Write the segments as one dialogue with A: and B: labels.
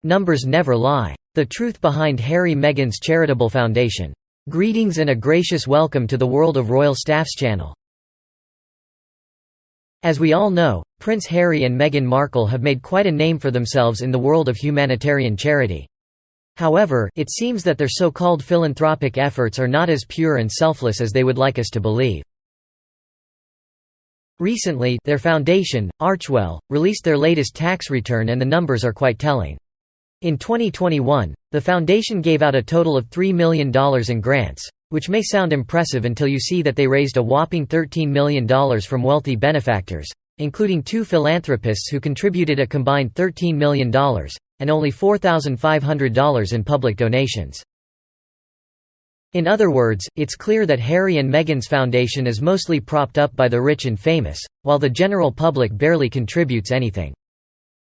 A: numbers never lie. The truth behind Harry-Meghan's Charitable Foundation. Greetings and a gracious welcome to the World of Royal Staff's channel. As we all know, Prince Harry and Meghan Markle have made quite a name for themselves in the world of humanitarian charity. However, it seems that their so-called philanthropic efforts are not as pure and selfless as they would like us to believe. Recently, their foundation, Archewell, released their latest tax return and the numbers are quite telling. In 2021, the foundation gave out a total of $3 million in grants, which may sound impressive until you see that they raised a whopping $13 million from wealthy benefactors, including 2 philanthropists who contributed a combined $13 million, and only $4,500 in public donations. In other words, it's clear that Harry and Meghan's foundation is mostly propped up by the rich and famous, while the general public barely contributes anything.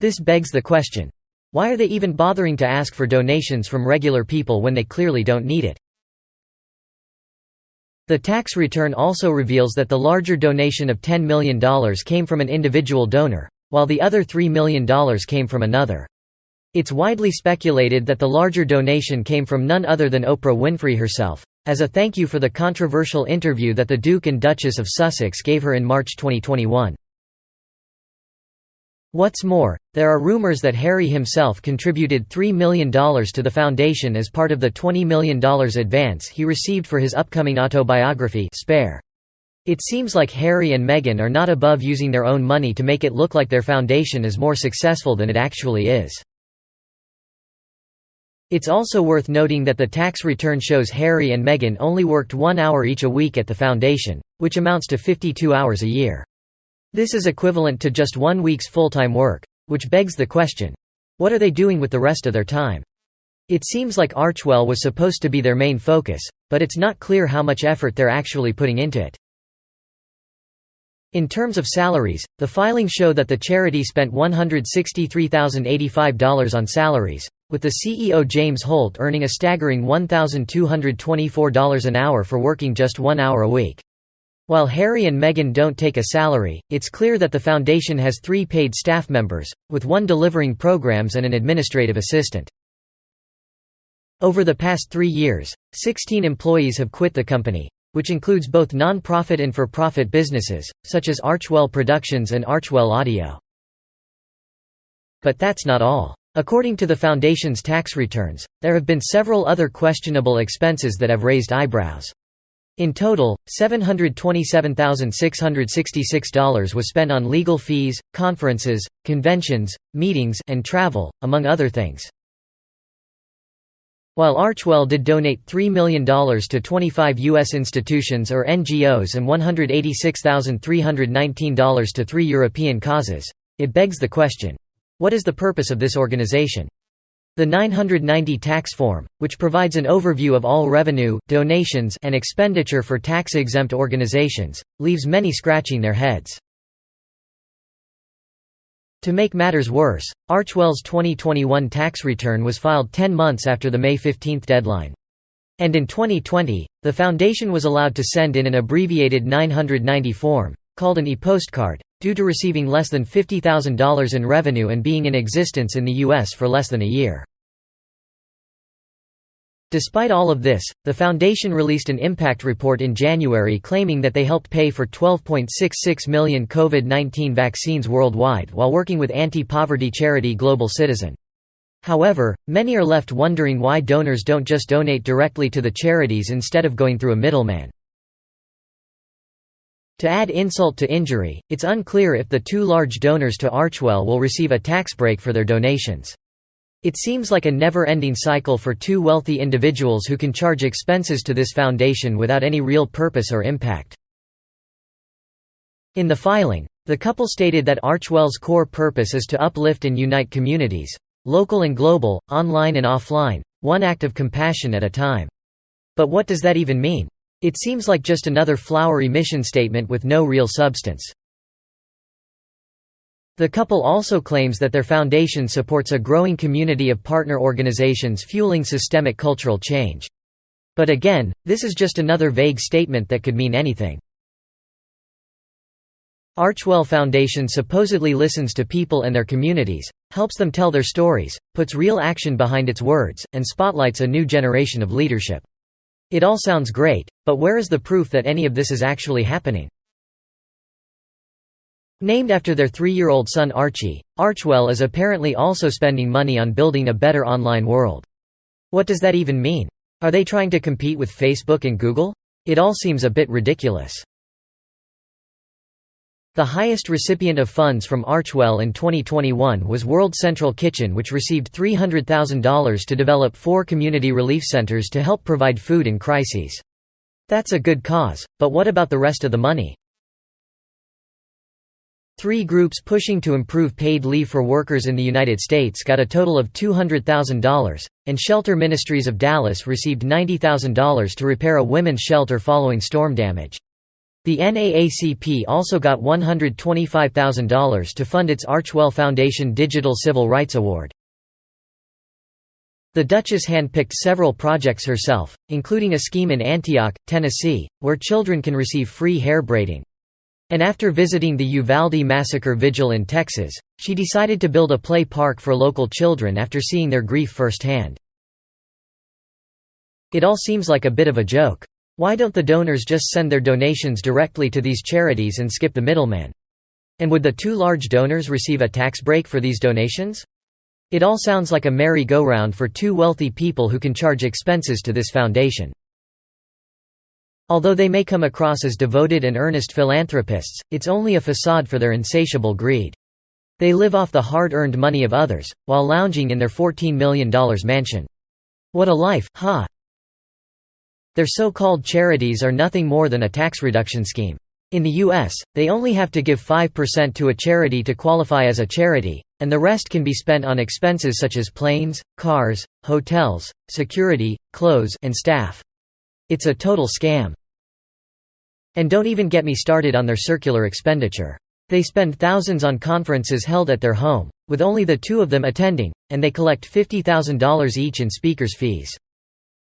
A: This begs the question: why are they even bothering to ask for donations from regular people when they clearly don't need it? The tax return also reveals that the larger donation of $10 million came from an individual donor, while the other $3 million came from another. It's widely speculated that the larger donation came from none other than Oprah Winfrey herself, as a thank you for the controversial interview that the Duke and Duchess of Sussex gave her in March 2021. What's more, there are rumors that Harry himself contributed $3 million to the foundation as part of the $20 million advance he received for his upcoming autobiography, Spare. It seems like Harry and Meghan are not above using their own money to make it look like their foundation is more successful than it actually is. It's also worth noting that the tax return shows Harry and Meghan only worked 1 hour each a week at the foundation, which amounts to 52 hours a year. This is equivalent to just 1 week's full-time work, which begs the question: what are they doing with the rest of their time? It seems like Archewell was supposed to be their main focus, but it's not clear how much effort they're actually putting into it. In terms of salaries, the filings show that the charity spent $163,085 on salaries, with the CEO James Holt earning a staggering $1,224 an hour for working just 1 hour a week. While Harry and Meghan don't take a salary, it's clear that the foundation has 3 paid staff members, with 1 delivering programs and an administrative assistant. Over the past 3 years, 16 employees have quit the company, which includes both non-profit and for-profit businesses, such as Archewell Productions and Archewell Audio. But that's not all. According to the foundation's tax returns, there have been several other questionable expenses that have raised eyebrows. In total, $727,666 was spent on legal fees, conferences, conventions, meetings, and travel, among other things. While Archewell did donate $3 million to 25 U.S. institutions or NGOs and $186,319 to 3 European causes, it begs the question: what is the purpose of this organization? The 990 tax form, which provides an overview of all revenue, donations, and expenditure for tax-exempt organizations, leaves many scratching their heads. To make matters worse, Archewell's 2021 tax return was filed 10 months after the May 15 deadline. And in 2020, the foundation was allowed to send in an abbreviated 990 form, called an e-postcard, due to receiving less than $50,000 in revenue and being in existence in the U.S. for less than a year. Despite all of this, the foundation released an impact report in January claiming that they helped pay for 12.66 million COVID-19 vaccines worldwide while working with anti-poverty charity Global Citizen. However, many are left wondering why donors don't just donate directly to the charities instead of going through a middleman. To add insult to injury, it's unclear if the 2 large donors to Archewell will receive a tax break for their donations. It seems like a never-ending cycle for 2 wealthy individuals who can charge expenses to this foundation without any real purpose or impact. In the filing, the couple stated that Archewell's core purpose is to uplift and unite communities, local and global, online and offline, 1 act of compassion at a time. But what does that even mean? It seems like just another flowery mission statement with no real substance. The couple also claims that their foundation supports a growing community of partner organizations fueling systemic cultural change. But again, this is just another vague statement that could mean anything. Archwell Foundation supposedly listens to people and their communities, helps them tell their stories, puts real action behind its words, and spotlights a new generation of leadership. It all sounds great, but where is the proof that any of this is actually happening? Named after their 3-year-old son Archie, Archwell is apparently also spending money on building a better online world. What does that even mean? Are they trying to compete with Facebook and Google? It all seems a bit ridiculous. The highest recipient of funds from Archwell in 2021 was World Central Kitchen, which received $300,000 to develop 4 community relief centers to help provide food in crises. That's a good cause, but what about the rest of the money? 3 groups pushing to improve paid leave for workers in the United States got a total of $200,000, and Shelter Ministries of Dallas received $90,000 to repair a women's shelter following storm damage. The NAACP also got $125,000 to fund its Archwell Foundation Digital Civil Rights Award. The Duchess handpicked several projects herself, including a scheme in Antioch, Tennessee, where children can receive free hair braiding. And after visiting the Uvalde massacre vigil in Texas, she decided to build a play park for local children after seeing their grief firsthand. It all seems like a bit of a joke. Why don't the donors just send their donations directly to these charities and skip the middleman? And would the 2 large donors receive a tax break for these donations? It all sounds like a merry-go-round for 2 wealthy people who can charge expenses to this foundation. Although they may come across as devoted and earnest philanthropists, it's only a facade for their insatiable greed. They live off the hard-earned money of others, while lounging in their $14 million mansion. What a life, huh? Their so-called charities are nothing more than a tax reduction scheme. In the U.S., they only have to give 5% to a charity to qualify as a charity, and the rest can be spent on expenses such as planes, cars, hotels, security, clothes, and staff. It's a total scam. And don't even get me started on their circular expenditure. They spend thousands on conferences held at their home, with only the 2 of them attending, and they collect $50,000 each in speakers' fees.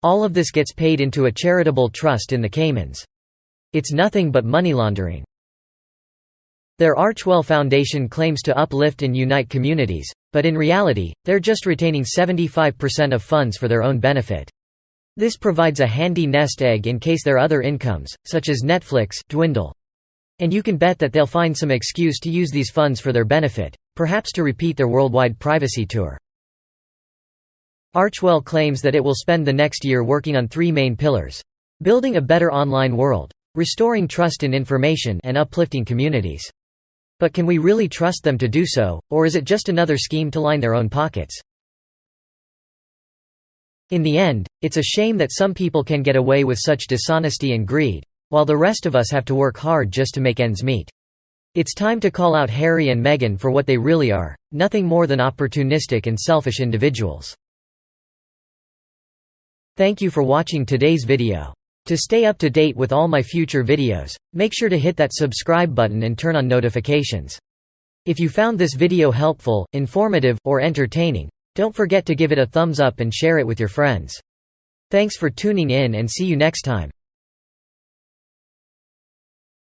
A: All of this gets paid into a charitable trust in the Caymans. It's nothing but money laundering. Their Archwell Foundation claims to uplift and unite communities, but in reality, they're just retaining 75% of funds for their own benefit. This provides a handy nest egg in case their other incomes, such as Netflix, dwindle. And you can bet that they'll find some excuse to use these funds for their benefit, perhaps to repeat their worldwide privacy tour. Archwell claims that it will spend the next year working on 3 main pillars: building a better online world, restoring trust in information, and uplifting communities. But can we really trust them to do so, or is it just another scheme to line their own pockets? In the end, it's a shame that some people can get away with such dishonesty and greed, while the rest of us have to work hard just to make ends meet. It's time to call out Harry and Meghan for what they really are, nothing more than opportunistic and selfish individuals. Thank you for watching today's video. To stay up to date with all my future videos, make sure to hit that subscribe button and turn on notifications. If you found this video helpful, informative, or entertaining, don't forget to give it a thumbs up and share it with your friends. Thanks for tuning in and see you next time.